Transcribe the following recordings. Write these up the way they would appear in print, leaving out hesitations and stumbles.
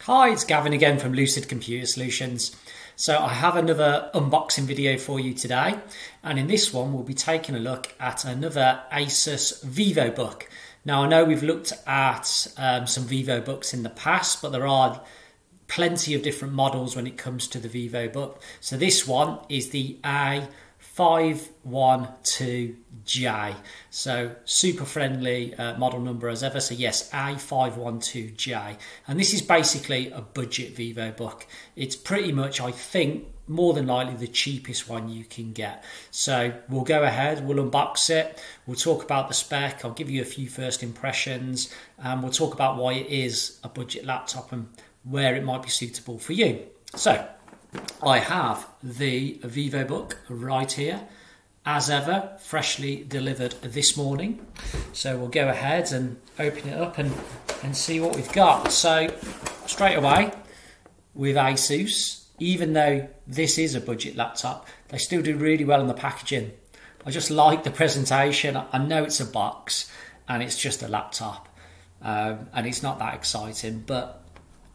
Hi, it's Gavin again from Lucid Computer Solutions. So I have another unboxing video for you today, and in this one we'll be taking a look at another Asus Vivobook. Now I know we've looked at some Vivobooks in the past, but there are plenty of different models when it comes to the Vivobook. So this one is the A512J. So super friendly model number as ever. So yes, A512J. And this is basically a budget Vivobook. It's pretty much, I think, more than likely the cheapest one you can get. So we'll go ahead, we'll unbox it, we'll talk about the spec, I'll give you a few first impressions, and we'll talk about why it is a budget laptop and where it might be suitable for you. So I have the Vivobook right here, as ever, freshly delivered this morning. So we'll go ahead and open it up and see what we've got. So straight away with Asus, even though this is a budget laptop, they still do really well in the packaging. I just like the presentation. I know it's a box and it's just a laptop, and it's not that exciting, but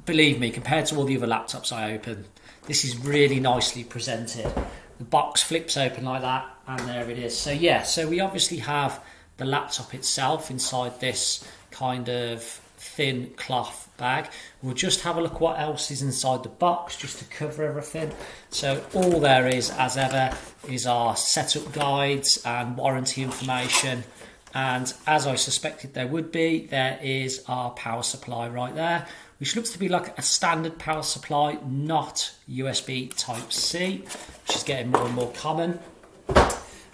believe me, compared to all the other laptops I open, this is really nicely presented. The box flips open like that, and there it is. So yeah, so we obviously have the laptop itself inside this kind of thin cloth bag. We'll just have a look what else is inside the box, just to cover everything. So all there is, as ever, is our setup guides and warranty information. And as I suspected there would be, there is our power supply right there, which looks to be like a standard power supply, not USB Type-C, which is getting more and more common.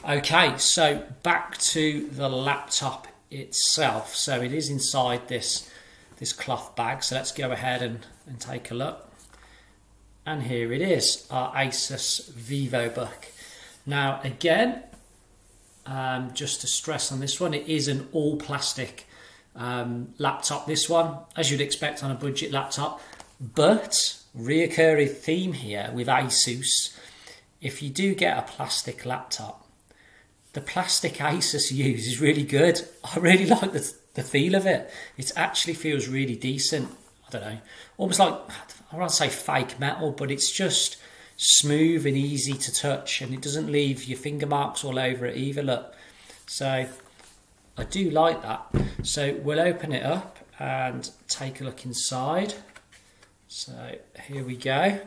Okay, so back to the laptop itself. So it is inside this cloth bag. So let's go ahead and take a look. And here it is, our Asus Vivobook. Now again, just to stress on this one, it is an all plastic laptop, this one, as you'd expect on a budget laptop. But reoccurring theme here with Asus, if you do get a plastic laptop, the plastic Asus use is really good. I really like the feel of it. It actually feels really decent. I don't know, almost like, I won't say fake metal, but it's just smooth and easy to touch, and it doesn't leave your finger marks all over it either, look. So I do like that. So we'll open it up and take a look inside. So here we go.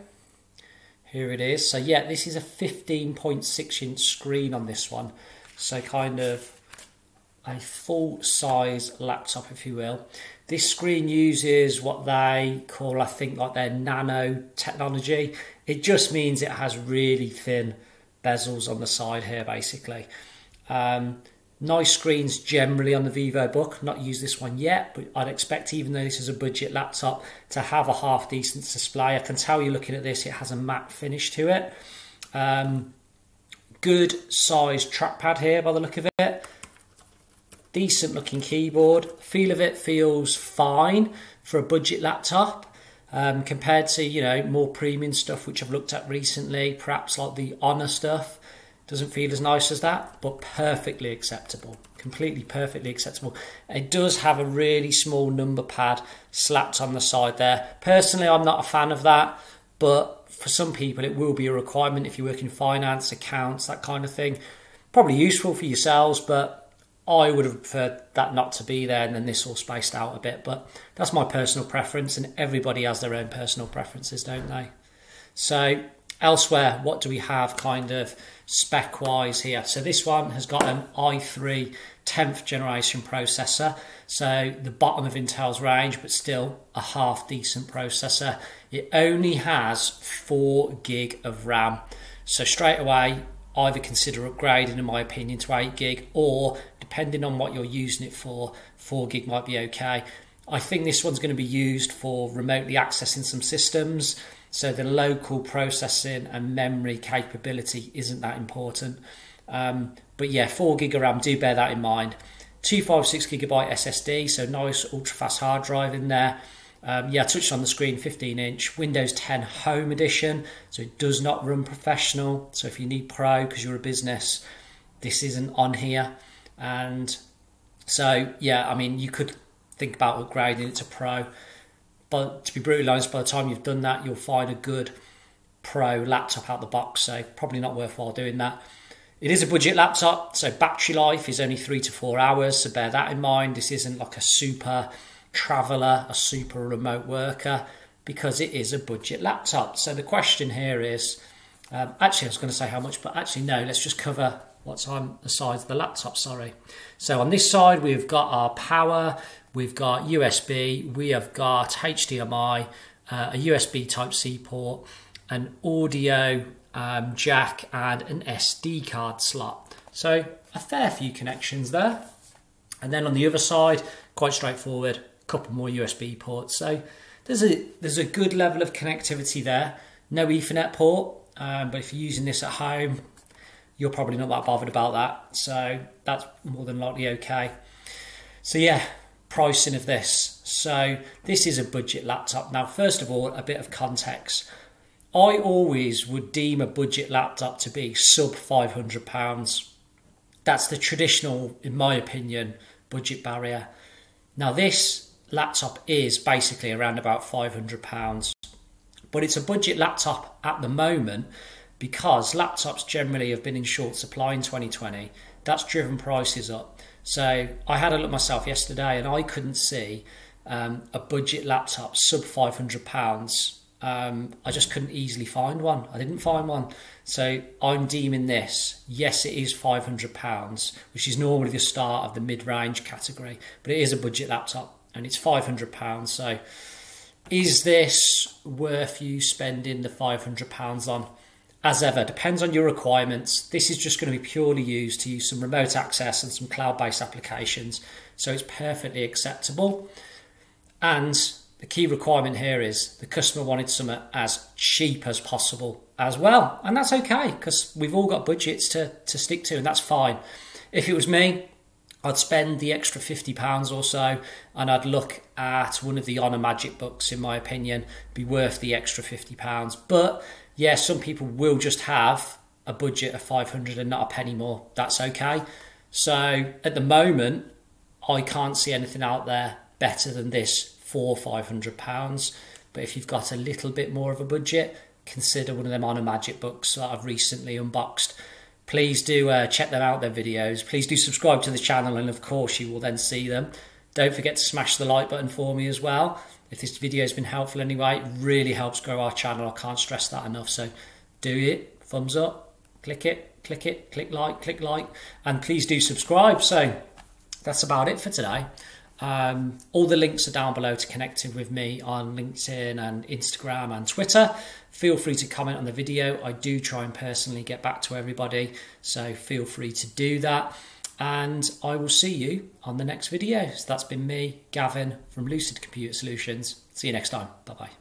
Here it is. So yeah, this is a 15.6 inch screen on this one. So kind of a full size laptop, if you will. This screen uses what they call, I think, like their nano technology. It just means it has really thin bezels on the side here, basically. Nice screens generally on the Vivobook. Not used this one yet, but I'd expect, even though this is a budget laptop, to have a half decent display. I can tell you looking at this, it has a matte finish to it. Good sized trackpad here by the look of it. Decent looking keyboard. Feel of it feels fine for a budget laptop, compared to, you know, more premium stuff which I've looked at recently, perhaps like the Honor stuff. Doesn't feel as nice as that, but perfectly acceptable. Completely perfectly acceptable. It does have a really small number pad slapped on the side there. Personally, I'm not a fan of that, but for some people it will be a requirement if you work in finance, accounts, that kind of thing. Probably useful for yourselves, but I would have preferred that not to be there, and then this all spaced out a bit. But that's my personal preference, and everybody has their own personal preferences, don't they? So elsewhere, what do we have kind of spec-wise here? So this one has got an i3 10th generation processor. So the bottom of Intel's range, but still a half decent processor. It only has 4 gig of RAM. So straight away, either consider upgrading, in my opinion, to 8 gig, or depending on what you're using it for, 4 gig might be okay. I think this one's going to be used for remotely accessing some systems, so the local processing and memory capability isn't that important. But yeah, 4 gig of RAM, do bear that in mind. 256GB SSD, so nice ultra-fast hard drive in there. Yeah, I touched on the screen, 15 inch, Windows 10 Home Edition, so it does not run professional. So if you need Pro because you're a business, this isn't on here. And so yeah, I mean, you could think about upgrading it to Pro. but to be brutally honest, by the time you've done that, you'll find a good pro laptop out the box, so probably not worthwhile doing that. It is a budget laptop, so battery life is only 3 to 4 hours, so bear that in mind. This isn't like a super traveller, a super remote worker, because it is a budget laptop. So the question here is, actually I was going to say how much, but actually no, let's just cover what's on the sides of the laptop, sorry. So on this side we've got our power, we've got USB, we have got HDMI, a USB Type-C port, an audio jack and an SD card slot. So a fair few connections there. And then on the other side, quite straightforward, a couple more USB ports. So there's a good level of connectivity there. No Ethernet port, but if you're using this at home, you're probably not that bothered about that. So that's more than likely okay. So yeah, pricing of this. So this is a budget laptop. Now, first of all, a bit of context. I always would deem a budget laptop to be sub £500. That's the traditional, in my opinion, budget barrier. Now this laptop is basically around about £500, but it's a budget laptop at the moment because laptops generally have been in short supply in 2020. That's driven prices up. So I had a look myself yesterday and I couldn't see a budget laptop sub £500. I just couldn't easily find one. I didn't find one. So I'm deeming this, yes, it is £500, which is normally the start of the mid-range category, but it is a budget laptop and it's £500. So is this worth you spending the £500 on? As ever, depends on your requirements. This is just going to be purely used to use some remote access and some cloud-based applications. So it's perfectly acceptable. And the key requirement here is the customer wanted something as cheap as possible as well. And that's okay, because we've all got budgets to stick to, and that's fine. If it was me, I'd spend the extra £50 or so, and I'd look at one of the Honor Magic books, in my opinion, be worth the extra £50. But yeah, some people will just have a budget of 500 and not a penny more. That's okay. So at the moment, I can't see anything out there better than this for £500. But if you've got a little bit more of a budget, consider one of them Honor Magic books that I've recently unboxed. Please do check them out, their videos. Please do subscribe to the channel, and of course you will then see them. Don't forget to smash the like button for me as well. If this video has been helpful anyway, it really helps grow our channel. I can't stress that enough. So do it, thumbs up, click it, click like, and please do subscribe. So that's about it for today. All the links are down below to connecting with me on LinkedIn and Instagram and Twitter. Feel free to comment on the video. I do try and personally get back to everybody, so feel free to do that. And I will see you on the next video. So that's been me, Gavin, from Lucid Computer Solutions. See you next time. Bye-bye.